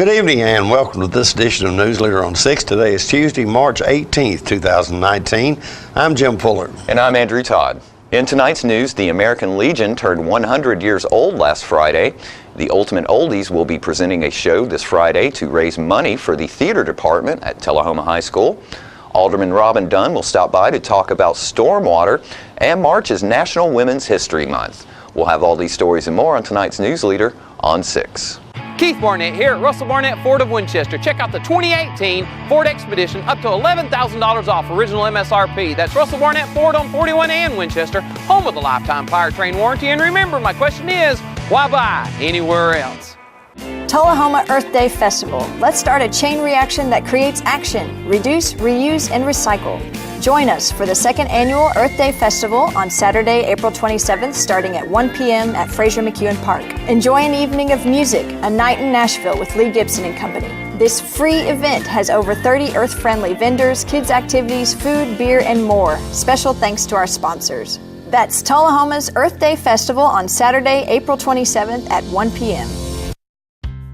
Good evening and welcome to this edition of News Leader on 6. Today is Tuesday, March 18th, 2019. I'm Jim Fuller. And I'm Andrew Todd. In tonight's news, the American Legion turned 100 years old last Friday. The Ultimate Oldies will be presenting a show this Friday to raise money for the theater department at Tullahoma High School. Alderman Robin Dunn will stop by to talk about stormwater, and March is National Women's History Month. We'll have all these stories and more on tonight's News Leader on 6. Keith Barnett here at Russell Barnett Ford of Winchester. Check out the 2018 Ford Expedition, up to $11,000 off original MSRP. That's Russell Barnett Ford on 41 and Winchester, home of the lifetime powertrain warranty. And remember, my question is, why buy anywhere else? Tullahoma Earth Day Festival. Let's start a chain reaction that creates action. Reduce, reuse, and recycle. Join us for the second annual Earth Day Festival on Saturday, April 27th, starting at 1 p.m. at Fraser McEwen Park. Enjoy an evening of music, a night in Nashville with Lee Gibson and Company. This free event has over 30 earth-friendly vendors, kids' activities, food, beer, and more. Special thanks to our sponsors. That's Tullahoma's Earth Day Festival on Saturday, April 27th at 1 p.m.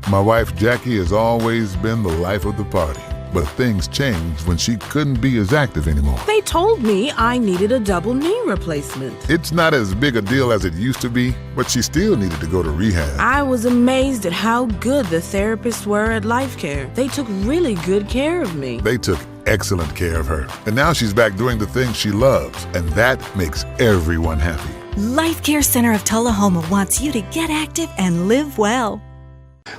My wife Jackie has always been the life of the party. But things changed when she couldn't be as active anymore. They told me I needed a double knee replacement. It's not as big a deal as it used to be, but she still needed to go to rehab. I was amazed at how good the therapists were at Life Care. They took really good care of me. They took excellent care of her. And now she's back doing the things she loves, and that makes everyone happy. Life Care Center of Tullahoma wants you to get active and live well.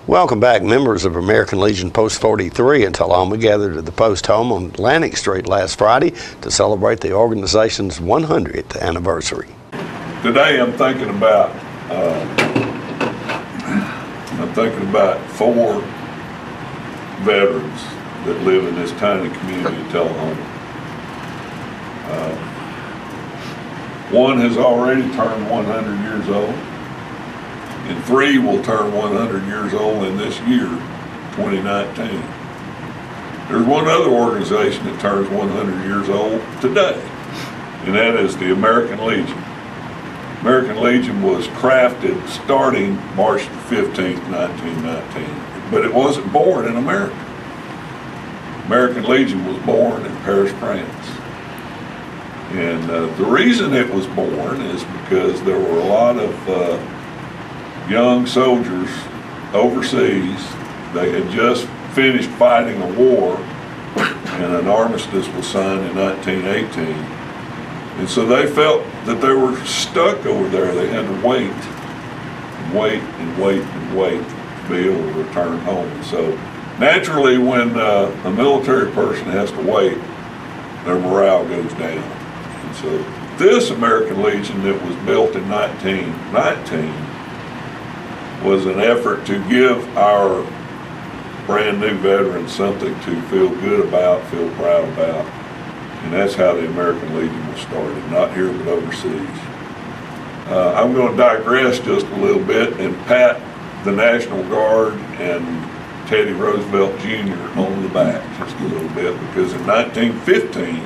Welcome back. Members of American Legion Post 43 in Tullahoma gathered at the Post home on Atlantic Street last Friday to celebrate the organization's 100th anniversary. Today I'm thinking about four veterans that live in this tiny community of Tullahoma. One has already turned 100 years old. And three will turn 100 years old in this year, 2019. There's one other organization that turns 100 years old today, and that is the American Legion. American Legion was crafted starting March 15th, 1919, but it wasn't born in America. American Legion was born in Paris, France. And the reason it was born is because there were a lot of young soldiers overseas. They had just finished fighting a war, and an armistice was signed in 1918. And so they felt that they were stuck over there. They had to wait and wait and wait and wait to be able to return home. And so naturally, when a military person has to wait, their morale goes down. And so this American Legion that was built in 1919 was an effort to give our brand new veterans something to feel good about, feel proud about. And that's how the American Legion was started, not here but overseas. I'm going to digress just a little bit and pat the National Guard and Teddy Roosevelt Jr. on the back just a little bit, because in 1915,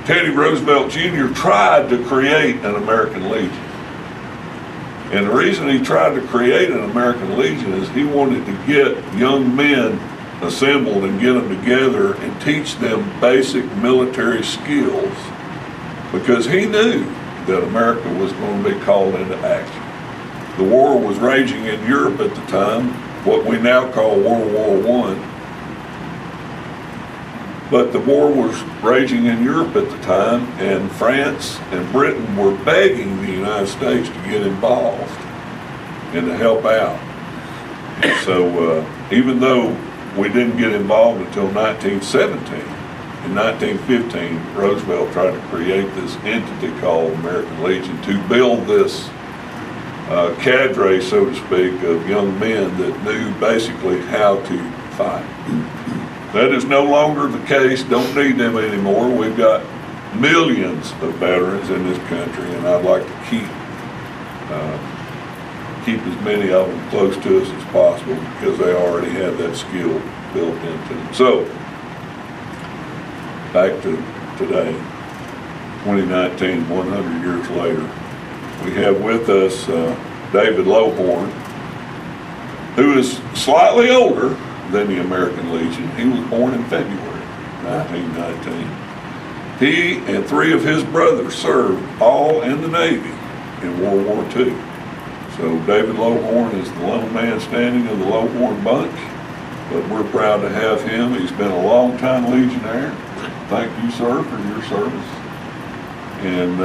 Teddy Roosevelt Jr. tried to create an American Legion. And the reason he tried to create an American Legion is he wanted to get young men assembled and get them together and teach them basic military skills, because he knew that America was going to be called into action. The war was raging in Europe at the time, what we now call World War I. But the war was raging in Europe at the time, and France and Britain were begging the United States to get involved and to help out. And so even though we didn't get involved until 1917, in 1915, Roosevelt tried to create this entity called American Legion to build this cadre, so to speak, of young men that knew basically how to fight. That is no longer the case. Don't need them anymore. We've got millions of veterans in this country, and I'd like to keep as many of them close to us as possible, because they already have that skill built into them. So, back to today, 2019, 100 years later. We have with us David Lowhorn, who is slightly older than the American Legion. He was born in February 1919. He and 3 of his brothers served all in the Navy in World War II. So David Lohorn is the lone man standing of the Lohorn bunch, but we're proud to have him. He's been a long-time Legionnaire. Thank you, sir, for your service. And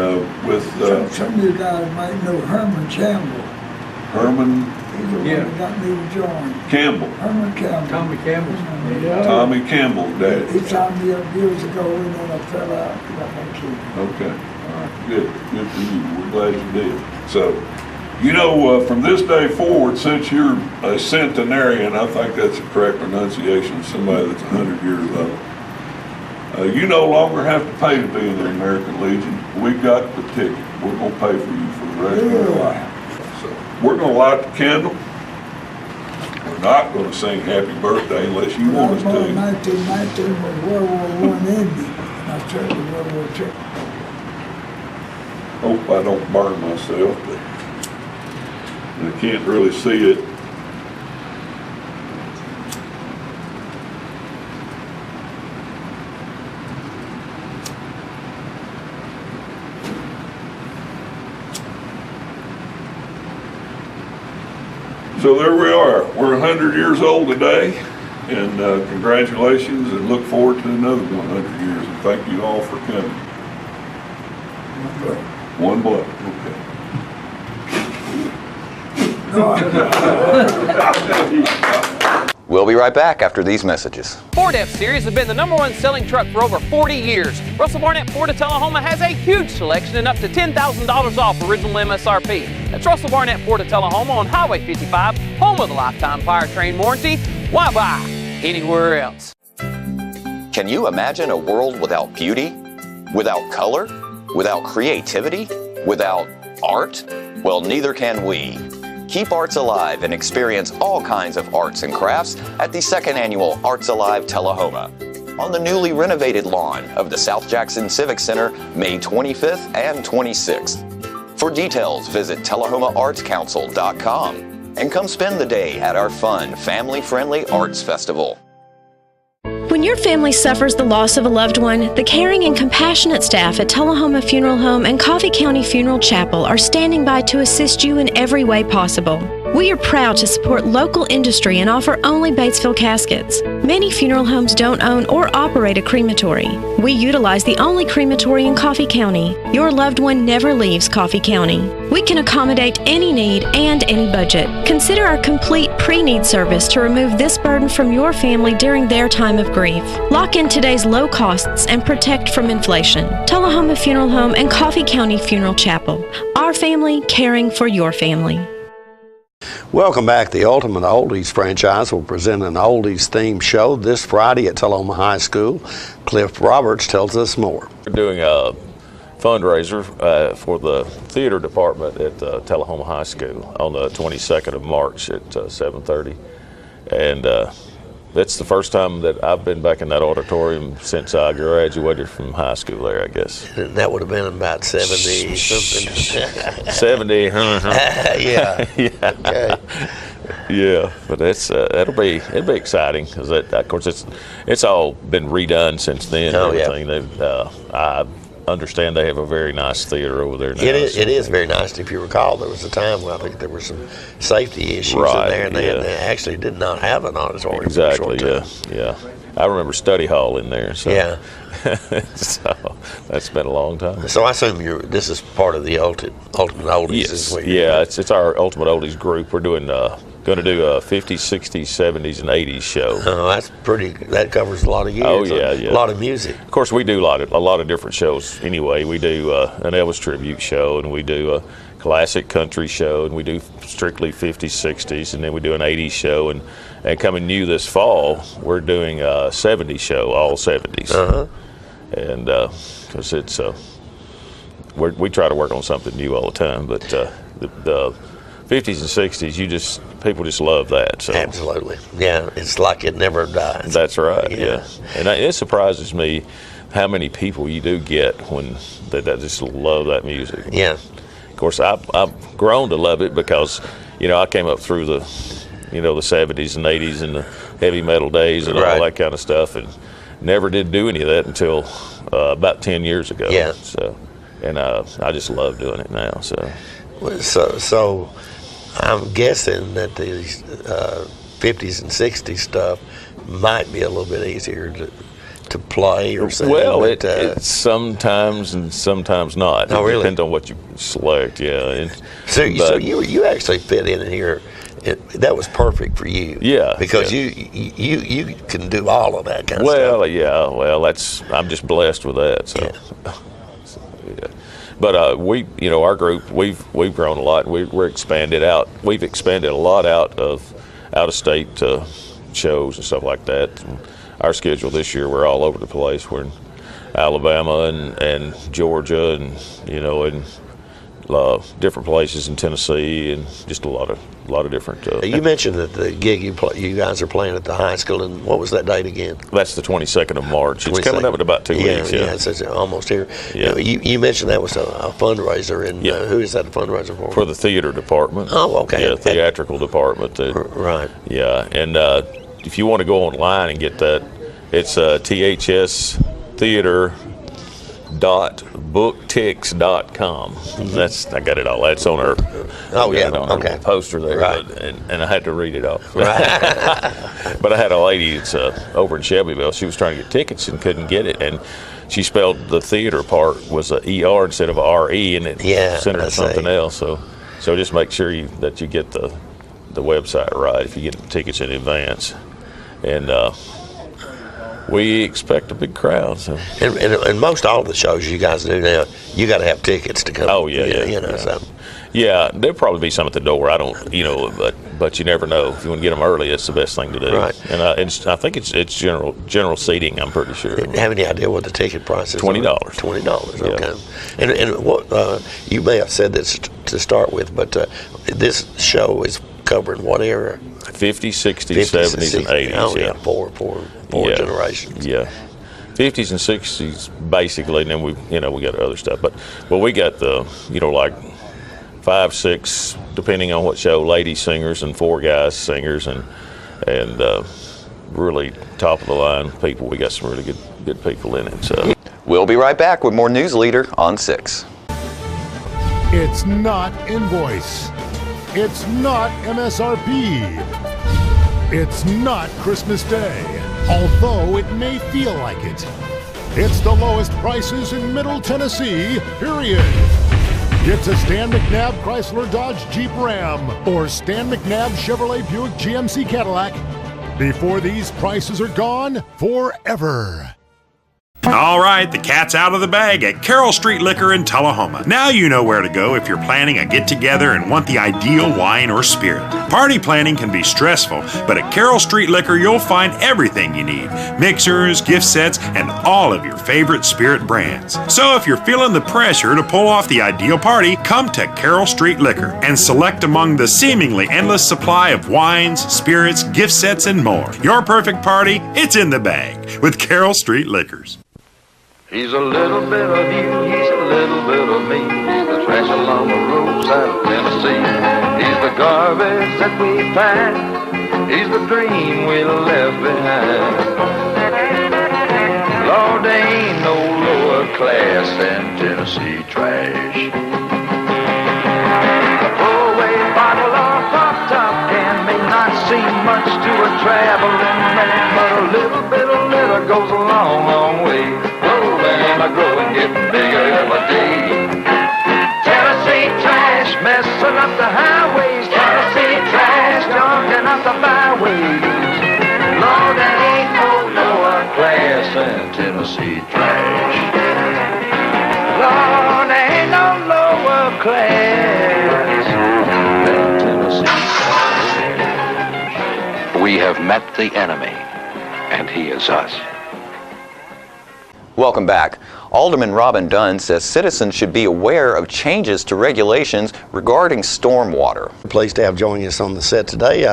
some of you guys might know Herman Campbell. Herman He's the one that got me to join. Campbell. Herman Campbell. Tommy Campbell. Yeah. Tommy Campbell's dad. He signed me up years ago and then I fell out because I had kids. Okay, all right, good for you. We're glad you did. So, you know, from this day forward, since you're a centenarian, I think that's a correct pronunciation of somebody that's 100 years old. You no longer have to pay to be in the American Legion. We got the ticket. We're going to pay for you for the rest of your life. So, we're going to light the candle. We're not going to sing happy birthday unless you want us to. 1919 when World War I ended, and I started World War II. Hope I don't burn myself, but I can't really see it. So there we are. We're 100 years old today, and congratulations, and look forward to another 100 years. And thank you all for coming. One blood. Okay. We'll be right back after these messages. Ford F-Series has been the #1 selling truck for over 40 years. Russell Barnett Ford of Tullahoma has a huge selection and up to $10,000 off original MSRP. That's Russell Barnett Ford of Tullahoma on Highway 55, home of the lifetime powertrain warranty. Why buy anywhere else? Can you imagine a world without beauty? Without color? Without creativity? Without art? Well, neither can we. Keep arts alive and experience all kinds of arts and crafts at the 2nd Annual Arts Alive Tullahoma on the newly renovated lawn of the South Jackson Civic Center, May 25th and 26th. For details, visit TullahomaArtsCouncil.com and come spend the day at our fun, family-friendly arts festival. When your family suffers the loss of a loved one, the caring and compassionate staff at Tullahoma Funeral Home and Coffee County Funeral Chapel are standing by to assist you in every way possible. We are proud to support local industry and offer only Batesville caskets. Many funeral homes don't own or operate a crematory. We utilize the only crematory in Coffee County. Your loved one never leaves Coffee County. We can accommodate any need and any budget. Consider our complete pre-need service to remove this burden from your family during their time of grief. Lock in today's low costs and protect from inflation. Tullahoma Funeral Home and Coffee County Funeral Chapel. Our family caring for your family. Welcome back. The Ultimate Oldies franchise will present an oldies themed show this Friday at Tullahoma High School. Cliff Roberts tells us more. We're doing a fundraiser for the theater department at Tullahoma High School on the 22nd of March at 7:30. And that's the first time that I've been back in that auditorium since I graduated from high school there, I guess. That would have been about 70 something. 70, yeah. Yeah. Okay. Yeah, but it'll be exciting because of course it's all been redone since then. Oh, everything. Yeah. I understand they have a very nice theater over there now. It is very nice. If you recall, there was a time when I think there were some safety issues in there, and they actually did not have an auditorium. Exactly. Yeah. I remember study hall in there. So. Yeah. So that's been a long time. So I assume this is part of the Ultimate Oldies. Yes. Yeah, it's our Ultimate Oldies group. We're doing going to do a 50s, 60s, 70s, and 80s show. Oh, that covers a lot of years. Oh, yeah. A lot of music. Of course, we do a lot of different shows anyway. We do an Elvis tribute show, and we do a classic country show, and we do strictly 50s, 60s, and then we do an 80s show, and coming new this fall, we're doing a 70s show, all 70s. Uh-huh. And because it's we try to work on something new all the time, but the 50s and 60s, people just love that. So. Absolutely. Yeah, it's like it never dies. That's right, yeah. And it surprises me how many people you do get when they just love that music. Yeah. Of course, I've grown to love it because, I came up through the the 70s and 80s and the heavy metal days and all that kind of stuff, and never did do any of that until about 10 years ago. Yeah. So, and I just love doing it now. So I'm guessing that the 50s and 60s stuff might be a little bit easier to play or something. Well, it's sometimes and sometimes not. Oh, it really? depends on what you select, yeah. So you actually fit in here. That was perfect for you. Yeah. Because you can do all of that kind of stuff. Well, yeah. Well, I'm just blessed with that. So. Yeah. But our group, we've grown a lot. We're expanded out. We've expanded a lot out of state shows and stuff like that. And our schedule this year, we're all over the place. We're in Alabama and Georgia, and and different places in Tennessee, and just a lot of different. You mentioned that the gig you guys are playing at the high school, and what was that date again? That's the 22nd of March. It's coming up in about 2 weeks. Yeah, it's almost here. Yeah. You mentioned that was a fundraiser, and who is that a fundraiser for? For the theater department. Oh, okay. Yeah, theatrical department. Right. Yeah, and if you want to go online and get that, it's thstheater.booktix.com. I got it all. That's on our poster there, right. And I had to read it off. Right. But I had a lady that's over in Shelbyville. She was trying to get tickets and couldn't get it, and she spelled the theater part was a ER instead of a RE, and it sent her to something else. So just make sure that you get the website right if you get the tickets in advance. And we expect a big crowd. So. And most all of the shows you guys do now, you got to have tickets to come. Oh yeah. So. Yeah, there'll probably be some at the door. I don't, but you never know. If you want to get them early, it's the best thing to do. Right. And I think it's general seating. I'm pretty sure. Do you have any idea what the ticket price is? $20. $20. Okay. Yeah. And what you may have said this to start with, but this show is covering what era? 50s, 60s, 70s, and 80s. Oh yeah, four generations. Yeah. 50s and 60s basically, and then we got other stuff. But we got the like 5, 6, depending on what show, lady singers and 4 guys singers, and really top of the line people. We got some really good people in it. So we'll be right back with more News Leader on 6. It's not invoice. It's not MSRP. It's not Christmas Day, although it may feel like it. It's the lowest prices in Middle Tennessee, period. It's a Stan McNabb Chrysler Dodge Jeep Ram or Stan McNabb Chevrolet Buick GMC Cadillac before these prices are gone forever. All right, the cat's out of the bag at Carroll Street Liquor in Tullahoma. Now you know where to go if you're planning a get-together and want the ideal wine or spirit. Party planning can be stressful, but at Carroll Street Liquor you'll find everything you need. Mixers, gift sets, and all of your favorite spirit brands. So if you're feeling the pressure to pull off the ideal party, come to Carroll Street Liquor and select among the seemingly endless supply of wines, spirits, gift sets, and more. Your perfect party, it's in the bag with Carroll Street Liquors. He's a little bit of you, he's a little bit of me. He's the trash along the roadside of Tennessee. He's the garbage that we find. He's the dream we left behind. Lord, there ain't no lower class than Tennessee trash. A throwaway bottle or pop-top can may not seem much to a traveling man, but a little bit of litter goes a long, long way. And I grow and get bigger every day. Tennessee trash messing up the highways. Tennessee trash junking up the byways. Lord, there ain't no lower class than Tennessee trash. Lord, there ain't no lower class than Tennessee trash. We have met the enemy, and he is us. Welcome back. Alderman Robin Dunn says citizens should be aware of changes to regulations regarding stormwater. Pleased to have joining us on the set today,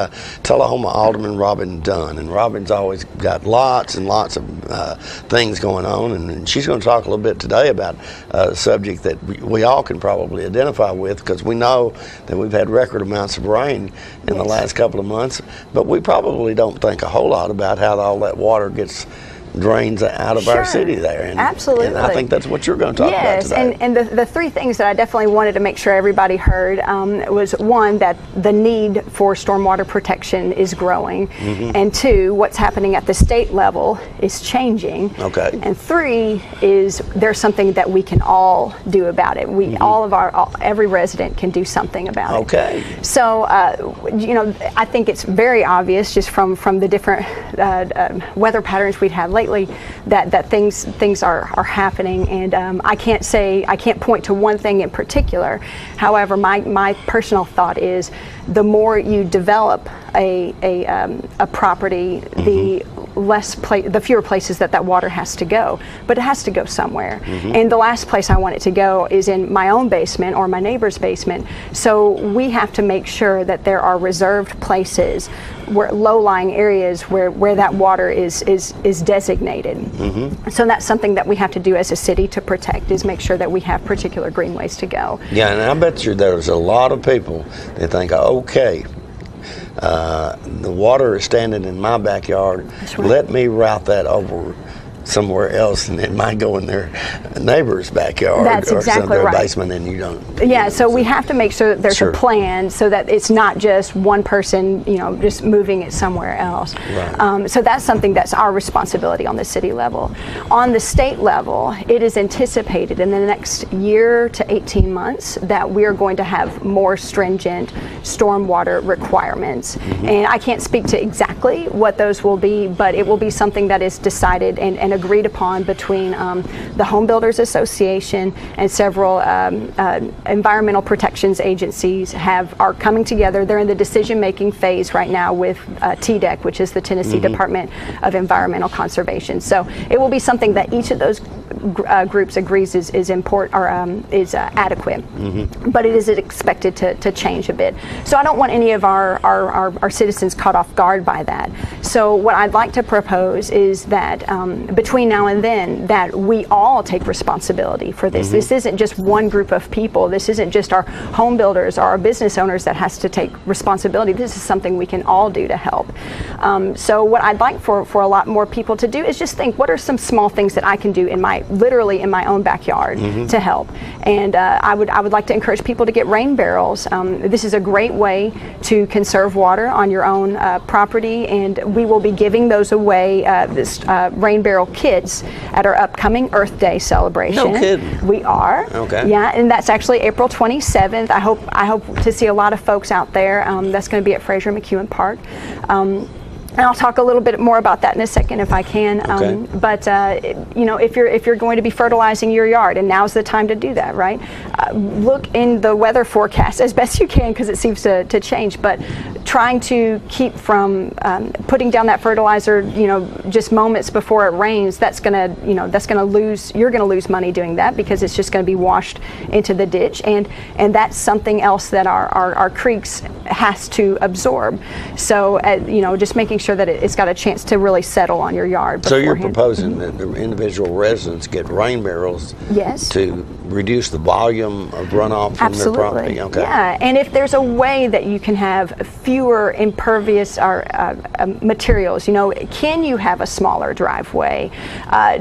Tullahoma Alderman Robin Dunn. And Robin's always got lots and lots of things going on, and she's going to talk a little bit today about a subject that we all can probably identify with, because we know that we've had record amounts of rain in the last couple of months, but we probably don't think a whole lot about how all that water gets drains out of our city there. And, absolutely. And I think that's what you're going to talk about today. Yes, and the three things that I definitely wanted to make sure everybody heard was, one, that the need for stormwater protection is growing, and two, what's happening at the state level is changing, and three is there's something that we can all do about it. We every resident can do something about it. So you know, I think it's very obvious just from the different weather patterns we've had lately that things are happening, and I can't point to one thing in particular. However, my personal thought is the more you develop a property, the fewer places that water has to go, but it has to go somewhere. And the last place I want it to go is in my own basement or my neighbor's basement. So we have to make sure that there are reserved places, where low-lying areas where that water is designated. So that's something that we have to do as a city to protect, is make sure that we have particular greenways to go. Yeah, and I bet you there's a lot of people that think, okay, the water is standing in my backyard, let me route that over somewhere else, and it might go in their neighbor's backyard or their basement, and you don't. Yeah, so we have to make sure that there's a plan, so that it's not just one person, you know, just moving it somewhere else. So that's something that's our responsibility on the city level. On the state level, it is anticipated in the next year to 18 months that we are going to have more stringent stormwater requirements. And I can't speak to exactly what those will be, but it will be something that is decided and agreed upon between the Home Builders Association and several environmental protections agencies are coming together. They're in the decision-making phase right now with TDEC, which is the Tennessee Department of Environmental Conservation. So it will be something that each of those groups agrees is important or is adequate, but it is expected to change a bit. So I don't want any of our citizens caught off guard by that. So what I'd like to propose is that between now and then, that we all take responsibility for this. This isn't just one group of people. This isn't just our home builders or our business owners that has to take responsibility. This is something we can all do to help. So what I'd like for a lot more people to do is just think, what are some small things that I can do literally in my own backyard to help? And I would like to encourage people to get rain barrels. This is a great way to conserve water on your own property, and we will be giving those away, rain barrel kits, at our upcoming Earth Day celebration. No kidding. We are. Okay. Yeah, and that's actually April 27th. I hope to see a lot of folks out there. That's going to be at Fraser McEwen Park. And I'll talk a little bit more about that in a second if I can. But you know, if you're going to be fertilizing your yard, and now's the time to do that, right? Look in the weather forecast as best you can, because it seems to change. But trying to keep from putting down that fertilizer, you know, just moments before it rains, you're going to lose money doing that, because it's just going to be washed into the ditch, and that's something else that our creeks has to absorb. So you know, just making sure that it's got a chance to really settle on your yard beforehand. So you're proposing that the individual residents get rain barrels to reduce the volume of runoff from their property? Okay. Yeah, and if there's a way that you can have fewer impervious or materials, you know, can you have a smaller driveway?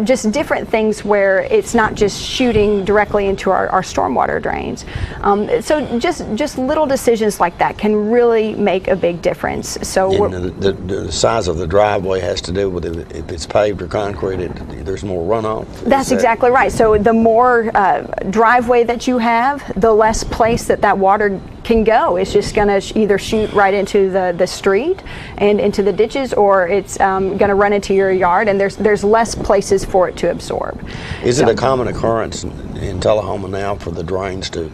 Just different things where it's not just shooting directly into our stormwater drains. So just little decisions like that can really make a big difference. So the size of the driveway has to do with if it's paved or concrete, there's more runoff? That's exactly right. So the more driveway that you have, the less place that water can go. It's just going to either shoot right into the street and into the ditches, or it's going to run into your yard, and there's less places for it to absorb. Is it a common occurrence in Tullahoma now for the drains to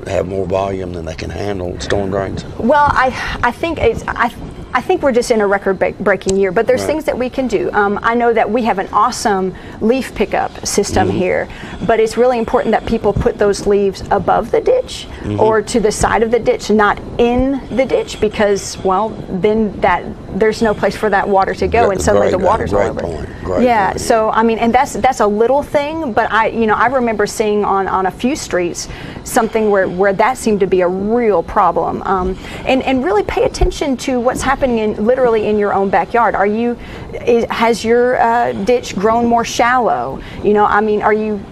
have more volume than they can handle, storm drains? Well, I think I think we're just in a record-breaking year, but there's things that we can do. I know that we have an awesome leaf pickup system here, but it's really important that people put those leaves above the ditch or to the side of the ditch, not in the ditch, because, well, then there's no place for that water to go, and suddenly the water's all over. Yeah, so I mean, and that's a little thing, but I remember seeing on a few streets something where that seemed to be a real problem, and really pay attention to what's happening literally in your own backyard. Has your ditch grown more shallow? I mean,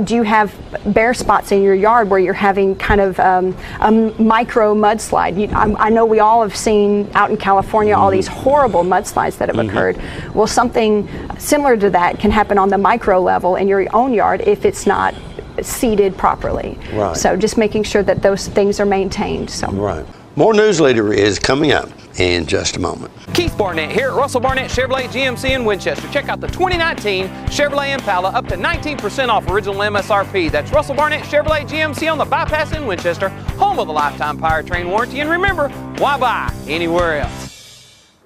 do you have bare spots in your yard where you're having kind of a micro mudslide? I know we all have seen out in California all these horrible mudslides that have occurred. Well, something similar to that can happen on the micro level in your own yard if it's not seeded properly. Right. So just making sure that those things are maintained. So. Right. More News Leader is coming up in just a moment. Keith Barnett here at Russell Barnett Chevrolet GMC in Winchester. Check out the 2019 Chevrolet Impala, up to 19% off original MSRP. That's Russell Barnett Chevrolet GMC on the bypass in Winchester, home of the lifetime powertrain warranty. And remember, why buy anywhere else?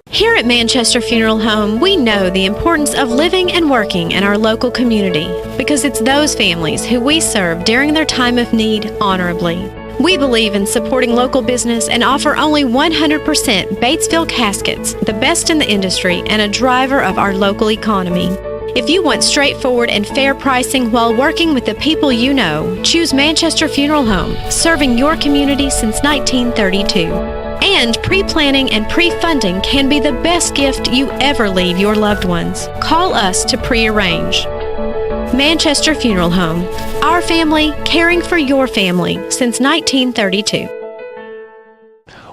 Here at Manchester Funeral Home, we know the importance of living and working in our local community because it's those families who we serve during their time of need honorably. We believe in supporting local business and offer only 100% Batesville caskets, the best in the industry and a driver of our local economy. If you want straightforward and fair pricing while working with the people you know, choose Manchester Funeral Home, serving your community since 1932. And pre-planning and pre-funding can be the best gift you ever leave your loved ones. Call us to pre-arrange. Manchester Funeral Home. Our family, caring for your family since 1932.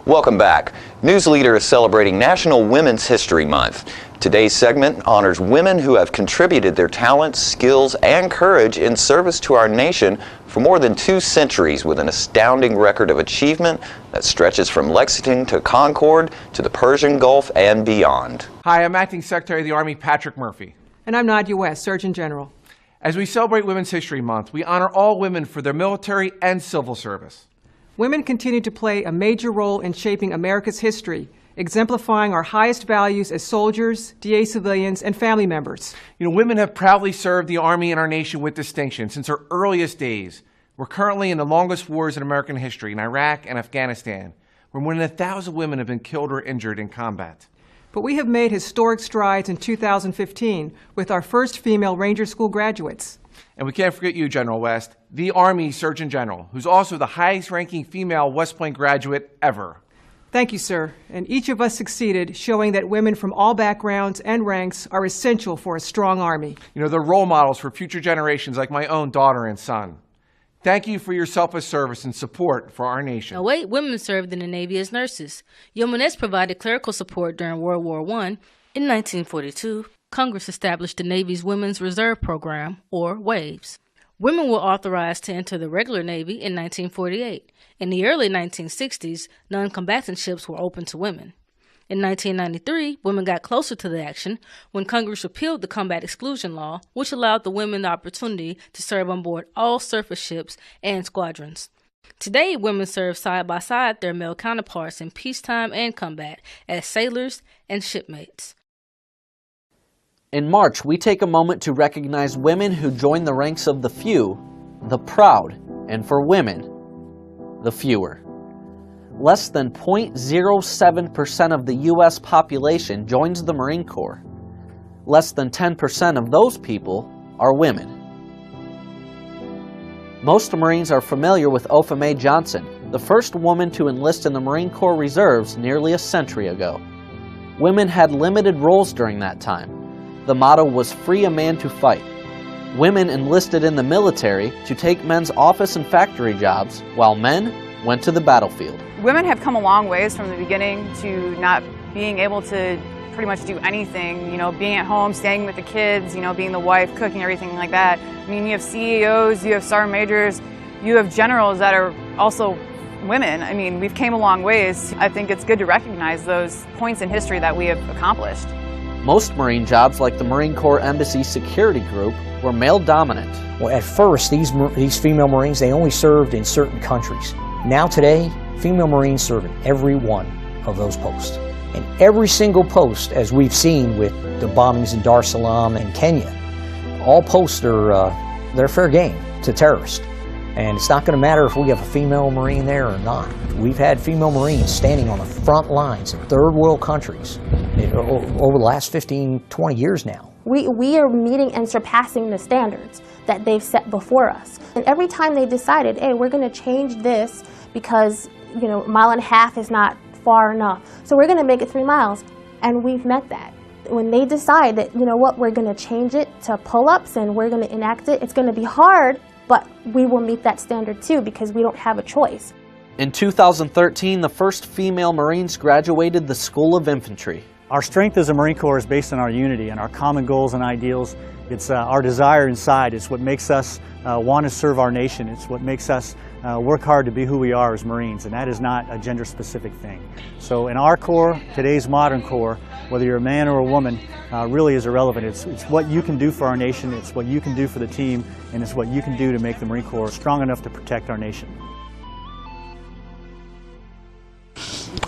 Welcome back. News Leader is celebrating National Women's History Month. Today's segment honors women who have contributed their talents, skills, and courage in service to our nation for more than 2 centuries with an astounding record of achievement that stretches from Lexington to Concord to the Persian Gulf and beyond. Hi, I'm Acting Secretary of the Army Patrick Murphy. And I'm Nadia West, Surgeon General. As we celebrate Women's History Month, we honor all women for their military and civil service. Women continue to play a major role in shaping America's history, exemplifying our highest values as soldiers, DA civilians, and family members. Women have proudly served the Army and our nation with distinction since our earliest days. We're currently in the longest wars in American history in Iraq and Afghanistan, where more than 1,000 women have been killed or injured in combat. But we have made historic strides in 2015 with our first female Ranger School graduates. And we can't forget you, General West, the Army Surgeon General, who's also the highest-ranking female West Point graduate ever. Thank you, sir. And each of us succeeded, showing that women from all backgrounds and ranks are essential for a strong Army. They're role models for future generations like my own daughter and son. Thank you for your selfless service and support for our nation. 8 women served in the Navy as nurses. Yeomanettes provided clerical support during World War I. In 1942, Congress established the Navy's Women's Reserve Program, or WAVES. Women were authorized to enter the regular Navy in 1948. In the early 1960s, non-combatant ships were open to women. In 1993, women got closer to the action when Congress repealed the Combat Exclusion Law, which allowed the women the opportunity to serve on board all surface ships and squadrons. Today, women serve side by side their male counterparts in peacetime and combat as sailors and shipmates. In March, we take a moment to recognize women who join the ranks of the few, the proud, and for women, the fewer. Less than 0.07% of the U.S. population joins the Marine Corps. Less than 10% of those people are women. Most Marines are familiar with Opha May Johnson, the first woman to enlist in the Marine Corps Reserves nearly a century ago. Women had limited roles during that time. The motto was "Free a man to fight." Women enlisted in the military to take men's office and factory jobs, while men went to the battlefield. Women have come a long ways from the beginning to not being able to pretty much do anything, being at home, staying with the kids, being the wife, cooking, everything like that. I mean, you have CEOs, you have sergeant majors, you have generals that are also women. I mean, we've came a long ways. I think it's good to recognize those points in history that we have accomplished. Most Marine jobs, like the Marine Corps Embassy Security Group, were male-dominant. Well, at first, these female Marines, they only served in certain countries. Now today, female Marines serve in every one of those posts. And every single post, as we've seen with the bombings in Dar es Salaam and Kenya, all posts are they're fair game to terrorists. And it's not going to matter if we have a female Marine there or not. We've had female Marines standing on the front lines in third world countries over the last 15, 20 years now. We are meeting and surpassing the standards that they've set before us. And every time they decided, hey, we're going to change this because, you know, 1.5 miles is not far enough, so we're going to make it 3 miles. And we've met that. When they decide that, you know what, we're going to change it to pull-ups and we're going to enact it, it's going to be hard, but we will meet that standard too because we don't have a choice. In 2013, the first female Marines graduated the School of Infantry. Our strength as a Marine Corps is based on our unity and our common goals and ideals. It's our desire inside. It's what makes us want to serve our nation. It's what makes us work hard to be who we are as Marines, and that is not a gender-specific thing. So in our Corps, today's modern Corps, whether you're a man or a woman, really is irrelevant. It's what you can do for our nation, it's what you can do for the team, and it's what you can do to make the Marine Corps strong enough to protect our nation.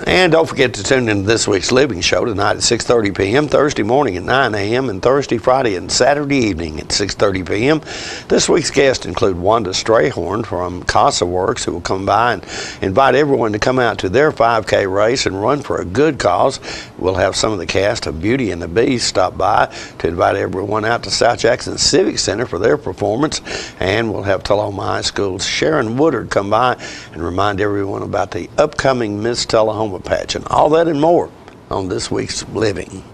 And don't forget to tune into this week's Living Show tonight at 6:30 p.m., Thursday morning at 9 a.m., and Thursday, Friday, and Saturday evening at 6:30 p.m. This week's guests include Wanda Strayhorn from Casa Works, who will come by and invite everyone to come out to their 5K race and run for a good cause. We'll have some of the cast of Beauty and the Beast stop by to invite everyone out to South Jackson Civic Center for their performance. And we'll have Tullahoma High School's Sharon Woodard come by and remind everyone about the upcoming Miss Tullahoma pageant. All that and more on this week's Living.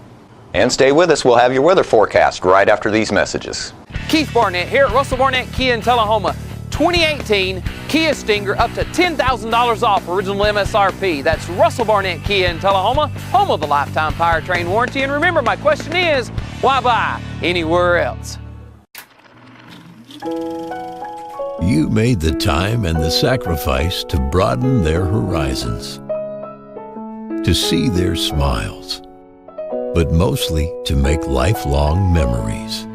And stay with us. We'll have your weather forecast right after these messages. Keith Barnett here at Russell Barnett Kia in Tullahoma. 2018 Kia Stinger up to $10,000 off original MSRP. That's Russell Barnett Kia in Tullahoma, home of the lifetime powertrain warranty. And remember, my question is, why buy anywhere else? You made the time and the sacrifice to broaden their horizons, to see their smiles, but mostly to make lifelong memories.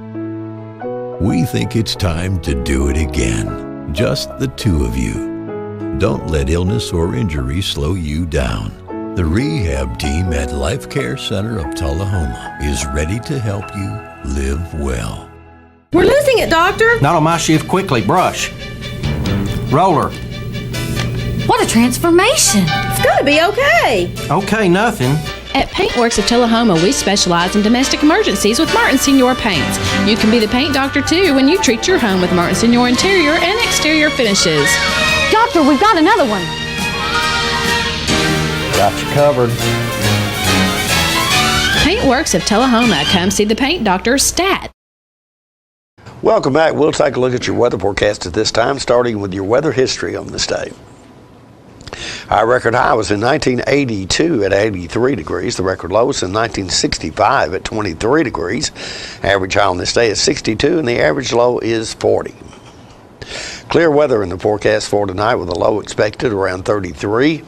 We think it's time to do it again, just the two of you. Don't let illness or injury slow you down. The rehab team at Life Care Center of Tullahoma is ready to help you live well. We're losing it, Doctor. Not on my shift. Quickly, brush. Roller. What a transformation. It's gonna be okay. Okay, nothing. At Paintworks of Tullahoma, we specialize in domestic emergencies with Martin Senior Paints. You can be the paint doctor too when you treat your home with Martin Senior interior and exterior finishes. Doctor, we've got another one. Got you covered. Paintworks of Tullahoma. Come see the paint doctor, Stat. Welcome back. We'll take a look at your weather forecast at this time, starting with your weather history on this day. Our record high was in 1982 at 83 degrees. The record low was in 1965 at 23 degrees. Average high on this day is 62 and the average low is 40. Clear weather in the forecast for tonight with a low expected around 33.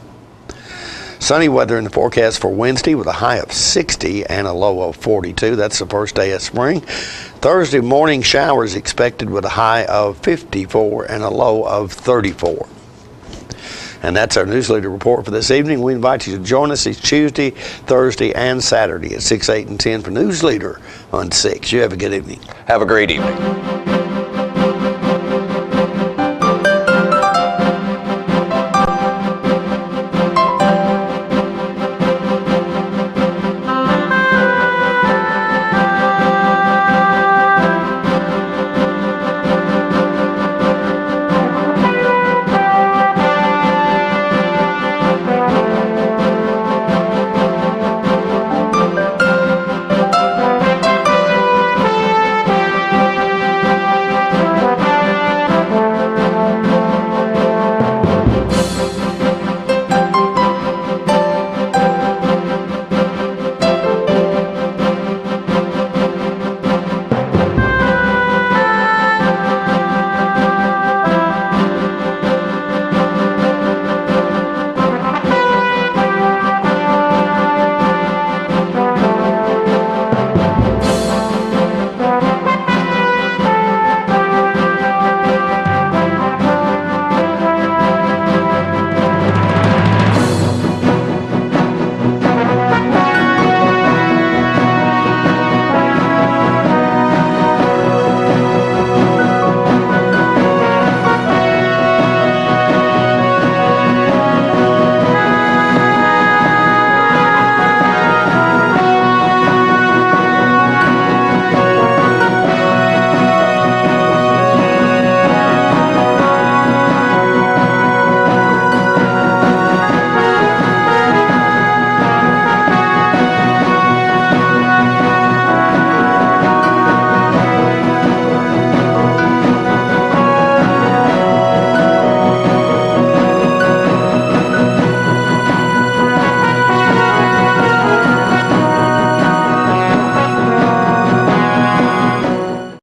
Sunny weather in the forecast for Wednesday with a high of 60 and a low of 42. That's the first day of spring. Thursday morning showers expected with a high of 54 and a low of 34. And that's our News Leader report for this evening. We invite you to join us each Tuesday, Thursday, and Saturday at 6, 8, and 10 for News Leader on 6. You have a good evening. Have a great evening.